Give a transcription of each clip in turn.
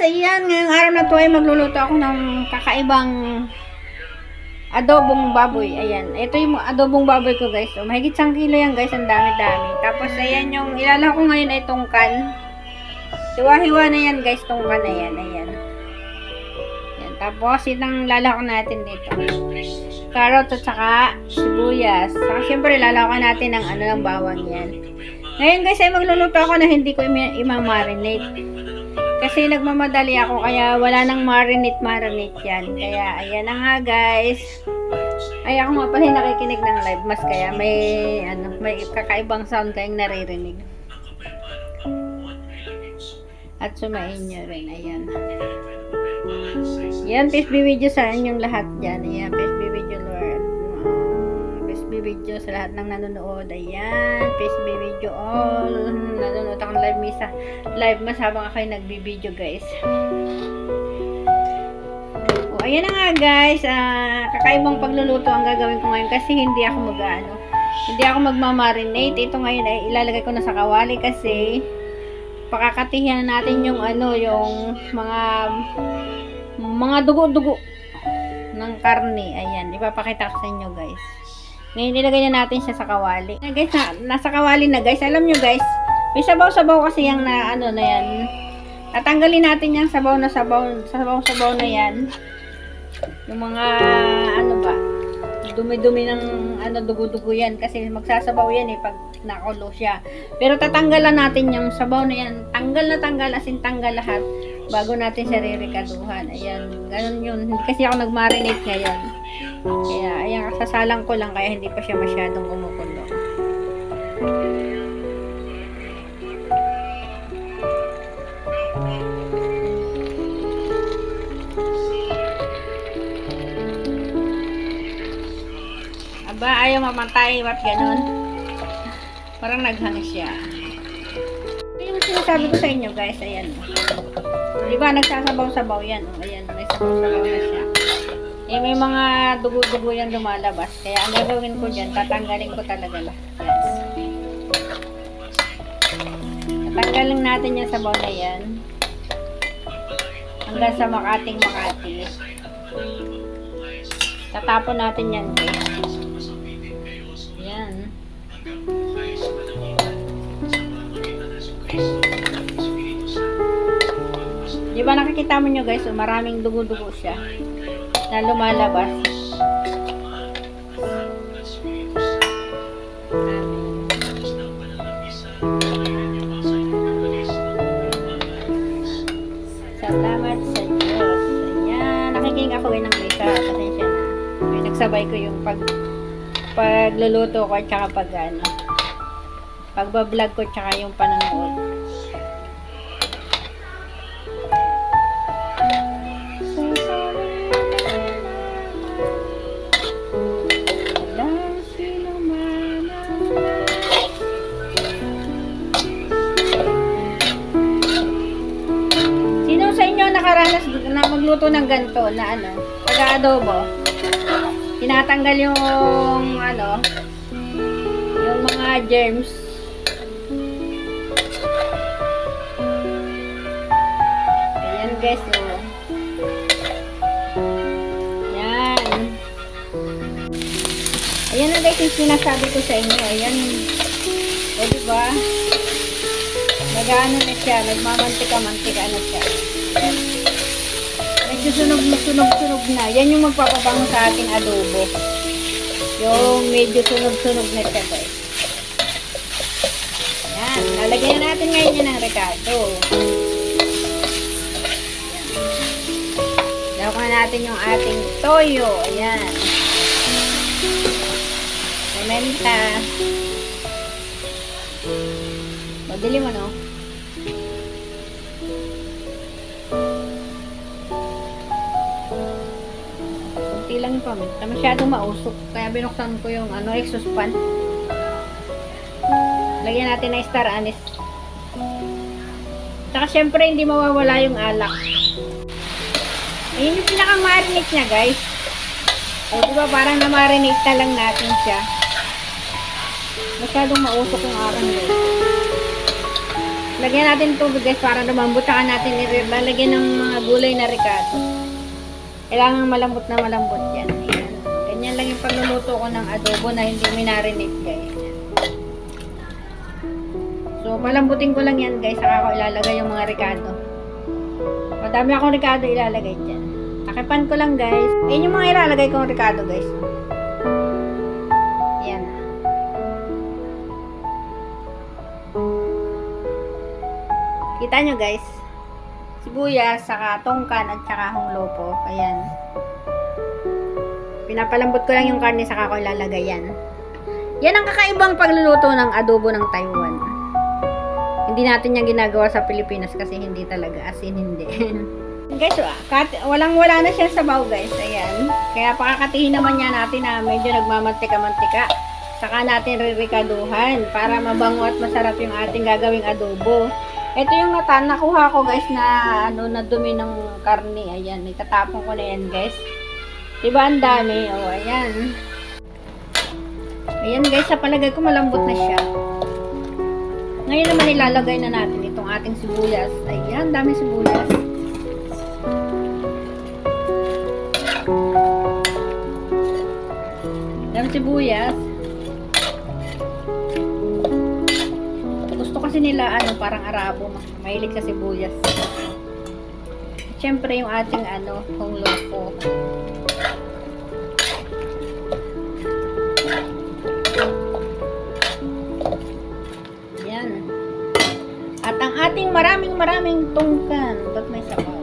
ayan, ngayong araw na to ay magluluto ako ng kakaibang adobong baboy. Ayan, ito yung adobong baboy ko guys. So, mahigit 1 kilo yan guys, ang dami-dami. Tapos ayan yung ilala ko ngayon ay tungkan. Hiwa-hiwa na yan guys, tungkan na yan. Ayan. Ayan. Tapos itang lalako natin dito. Carrot at saka sibuyas. Saka syempre lalako natin ng ng bawang yan. Ngayon guys ay magluluto ako na hindi ko ima-marinate. Kasi nagmamadali ako kaya wala nang marinate yan. Kaya ayan na nga guys. Ay ako nga pala nakikinig ng live mas kaya may kakaibang sound kayong naririnig. At sumain nyo rin. Ayan. Yan, peace be with you sa inyong lahat dyan. Ayan, peace be with you Lord. Peace be with you sa lahat ng nanonood. Ayan, peace be with you all. Nanonood akong live mas habang ako yung nagbibideo guys. O, ayan na nga guys. Kakaibang pagluluto ang gagawin ko ngayon kasi hindi ako magmamarinate. Ito ngayon ay ilalagay ko na sa kawali kasi pakakatihan natin yung yung mga dugo-dugo ng karne. Ayan, ipapakita ko sa inyo guys. Ngayon ilagay na natin siya sa kawali. Guys, nasa kawali na guys. Alam nyo guys, may sabaw-sabaw kasi yung na yan. Tatanggalin natin yung sabaw na yan. Yung mga dumi-dumi ng dugo-dugo yan kasi magsasabaw yan pag nakulo siya. Pero tatanggalan natin yung sabaw na yan. Tanggal as in tanggal lahat bago natin siya ririkaduhan. Ayan, ganun yun. Hindi kasi ako nag-marinate ngayon. Kaya ayan, sasalang ko lang kaya hindi pa siya masyadong kumukulo. Aba, ayaw mamantay, ba't ganun? Parang naghang siya. Ito yung sinasabi ko sa inyo guys, ayan. Diba, nagsasabaw-sabaw yan. Ayan, may sabaw-sabaw na siya. May mga dugo-dugo yan lumalabas. Kaya ang gagawin ko dyan, tatanggalin ko talaga lahat. Tatanggalin natin yung sabaw na yan. Hanggang sa Makati. Tatapon natin yan guys. Yan. Diba nakikita mo nyo guys, maraming dugo-dugo siya na lumalabas. Salamat sa Diyos. Ayan, nakikinig ako ng Lisa. Pasensya na. May nagsabay ko yung pagluluto ko at saka pagbablog ko tsaka yung panonood. Sino sa inyo nakaranas na magluto ng ganito na pag-adobo? Tinatanggal yung yung mga germs. Ayan guys, Ayan. Ayan na guys yung sinasabi ko sa inyo. Ayan. O diba? Nag-ano na siya. Nagmamantika-mantika na siya. Medyo sunog na. Yan yung magpapabango sa ating adobo. Yung medyo sunog na siya guys. Yan. Lalagyan na natin ngayon yan ng rekado. Lawak na natin yung ating toyo. Ayan. Pimenta. Madali mo no? Kunti lang yung paminta. Masyadong mausok. Kaya binuksan ko yung exhaust fan. Lagyan natin na star anise. Saka syempre hindi mawawala yung alak. Ayun yung pinaka-marinate niya guys. O diba parang na-marinate na lang natin siya. Masyadong mausok yung aking guys. Lagyan natin tubig guys para lumambot. Saka natin lalagyan ng mga gulay na ricado. Kailangan malambot na malambot yan. Ayan. Ganyan lang yung pagluluto ko ng adobo na hindi minarinate guys. So, palambutin ko lang yan guys. Saka ko ilalagay yung mga ricado. Madami akong ricado ilalagay dyan. Takipan ko lang guys. Ayan yung mga ilalagay kong ricado guys. Ayan. Kita nyo guys. Sibuyas, saka tongkan at saka honglopo. Ayan. Pinapalambot ko lang yung karne saka ko ilalagay yan. Yan ang kakaibang pagluluto ng adobo ng Taiwan. Hindi natin yung ginagawa sa Pilipinas kasi hindi talaga. As in, hindi. Guys, walang-wala na siya sa sabaw guys. Ayan. Kaya pakakatihin naman niya natin na medyo nagmamantika-mantika. Saka natin ririkaduhan para mabango at masarap yung ating gagawing adobo. Ito yung nakuha ko guys na na dumi ng karne. Ayan, itatapon ko na yan guys. Diba ang dami? O, ayan. Ayan guys, sa palagay ko malambot na siya. Ngayon naman ilalagay na natin itong ating sibuyas. Ayan, dami sibuyas. Dami sibuyas. Gusto kasi nila parang Arabo, mahilig sa sibuyas. Siyempre yung ating honglopo. Yan. At ang ating maraming tungkan. Ba't may sabaw?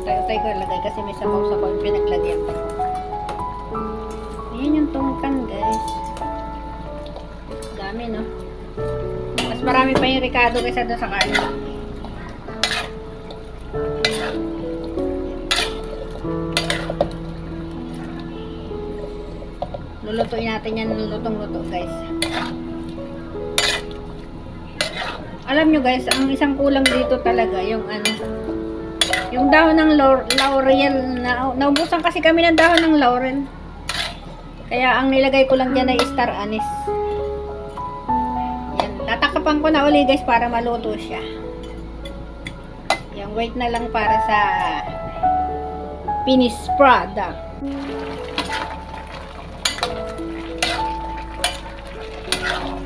Tayo ko ilagay kasi may sabaw-sabaw yung pinaglagyan ko. Ayan yung tungkan guys. Dami, no? Mas marami pa yung ricado kaysa doon sa karne. Lulutuin natin yan ng lutong-luto, guys. Alam nyo, guys, ang isang kulang dito talaga, yung yung dahon ng laurel. Naubusan kasi kami ng dahon ng laurel. Kaya ang nilagay ko lang dyan ay star anise. Tatakapan ko na uli guys para maluto siya. Yung wait na lang para sa finished product.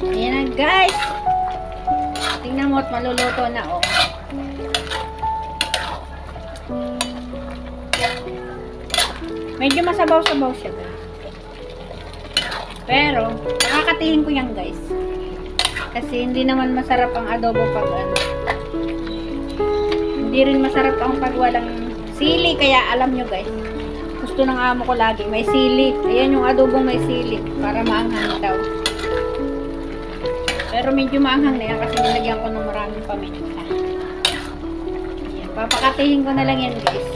Ayan na guys. Tingnan mo at maluluto na oh. Medyo masabaw-sabaw siya guys. Pero nakakatihin ko yan guys. Kasi hindi naman masarap ang adobo pag hindi rin masarap ang pag walang sili. Kaya alam nyo guys, gusto ng amo ko lagi may sili. Ayan yung adobong may sili para maanghang daw. Pero medyo maanghang na yan kasi nilagyan ko ng maraming paminta. Ayan, papakatihin ko na lang yan guys.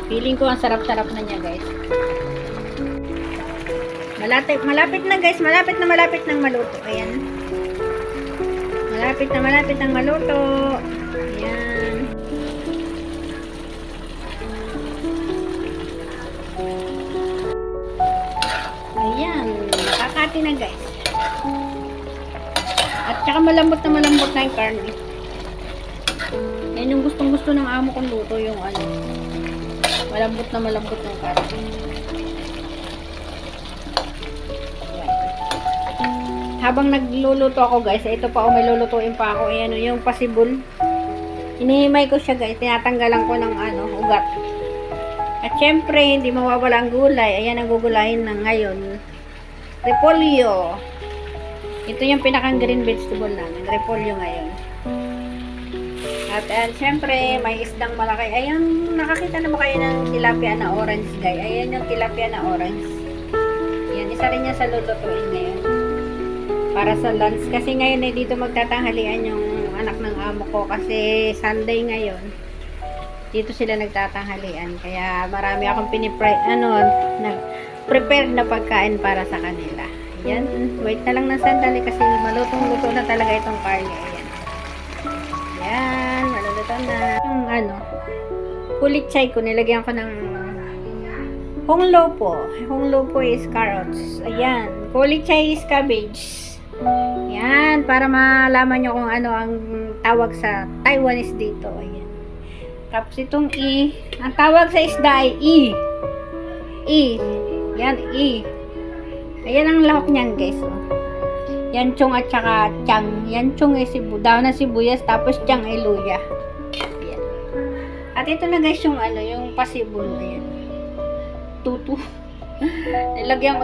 Feeling ko ang sarap-sarap na niya guys. Malapit na guys, malapit ng maluto. Ayan. Malapit ng maluto. Ayan. Ayan, nakakati na guys. At saka malambot na yung karne. Yan yung gustong-gusto ng amo kong luto, yung malambot ng karne. Habang nagluluto ako guys, ito pa may lulutuin pa ako. Ayan yung pasibol. Hinihimay ko siya guys. Tinatanggalan ko ng ugat. At syempre, hindi mawawala ang gulay. Ayan ang gugulayin na ngayon. Repolyo. Ito yung pinakang green vegetable namin. Repolyo ngayon. At syempre, may isdang malaki. Ayan, nakakita na ba kayo ng tilapia na orange guys? Ayan yung tilapia na orange. Ayan, isa rin niya sa lulutuin ngayon. Para sa lunch. Kasi ngayon ay dito magtatanghalian yung anak ng amo ko. Kasi Sunday ngayon. Dito sila nagtatanghalian. Kaya marami akong prepare na pagkain para sa kanila. Ayan. Wait na lang ng sandali kasi malutong-luto na talaga itong karne. Ayan. Ayan. Maluluto na. Yung kulit chay ko, nilagyan ko ng Honglo po. Honglo po is carrots. Ayan. Kulichay is cabbage. Yan. Para malaman nyo kung ano ang tawag sa Taiwanese dito. Ayan. Tapos itong I. Ang tawag sa isda ay I. I. Yan. I. Ayan ang lahok niyan guys. Oh. Yan chong at saka chang. Yan chong ay daw na sibuyas. Tapos chang ay luya. Ayan. At ito na guys yung ano. Yung pasibol. Ayan. Tutu. Lalagyan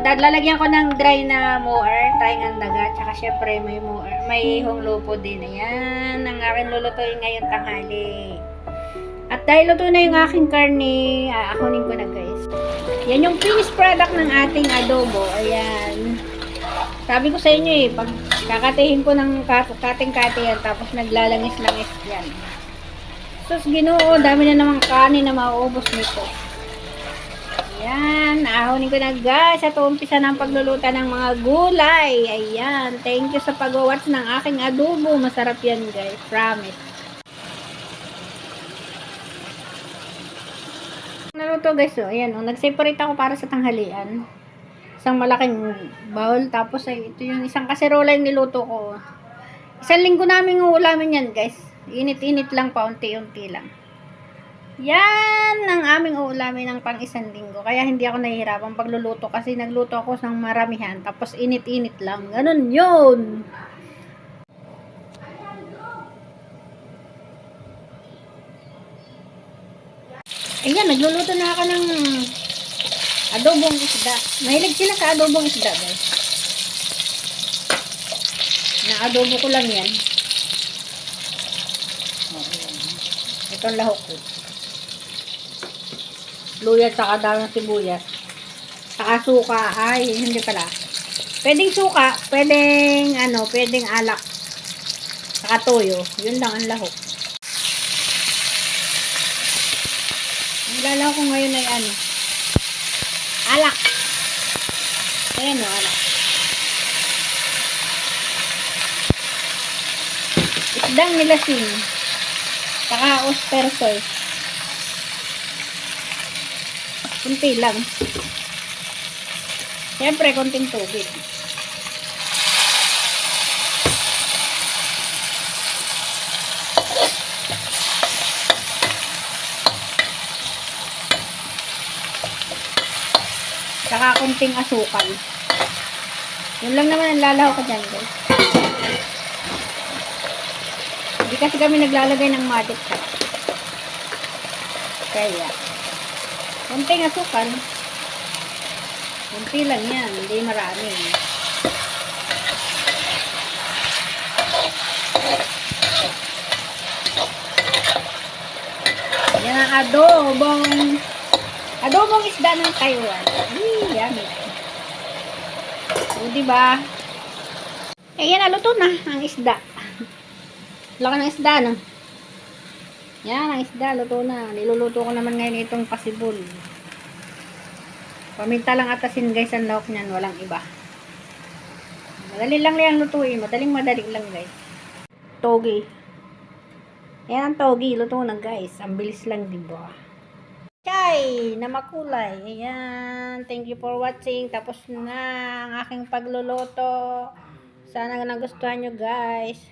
ko ng dry na moer, try ng daga, tsaka syempre may moer, may honglo po din. Ayan, ang akin lulutuin ngayon tanghali. At dahil luto na yung aking karne, aakunin ko na guys. Yan yung finished product ng ating adobo. Ayan. Sabi ko sa inyo pag kakatihin ko ng kating-kati yan, tapos naglalangis-langis yan. Sus, Ginoo, dami na namang kanin na mauubos nito. Ayan, ahonin ko na guys at umpisa ng pagluluto ng mga gulay. Ayan, thank you sa pag-watch ng aking adobo. Masarap yan guys, promise. Naluto guys, ayan, nag-separate ako para sa tanghalian. Isang malaking bowl, tapos ay ito yung isang kaserola yung niluto ko. Isang linggo namin uulamin yan guys. Init-init lang pa, unti-unti lang. Yan ang aming uulamin ng pang isang linggo. Kaya hindi ako nahihirapan pagluluto kasi nagluto ako ng maramihan. Tapos init-init lang. Ganun yun. Ayan, nagluluto na ako ng adobong isda. Mahilig sila sa adobong isda guys. Na-adobo ko lang yan. Itong lahok ko. Luya at saka daw ng sibuyas. Saka suka. Ay, hindi pala. Pwedeng suka. Pwedeng, pwedeng alak. Saka toyo. Yun lang ang lahok. Ang lalaw ko ngayon ay alak. Ayan o, alak. Isdang nilasin. Saka oyster sauce. Kunti lang. Siyempre, konting tubig. Saka konting asukal. Yun lang naman ang lalaw ko dyan, guys. Hindi kasi kami naglalagay ng magic sarap. Kaya, konting asukal. Kunti lang yan, hindi marami. Yan ang adobong isda ng Taiwan. Yummy. O, diba? Yan, naluto na ang isda. Laki ng isda, no? Yan, ang isda, luto na. Niluluto ko naman ngayon itong pasibol. Paminta lang at asin guys, ang lahok niyan, walang iba. Madali lang yan lutuin. Madali lang guys. Togi. Yan ang togi, luto na guys. Ang bilis lang, diba? Chay! Na makulay. Ayan. Thank you for watching. Tapos na ang aking pagluluto. Sana nagustuhan nyo guys.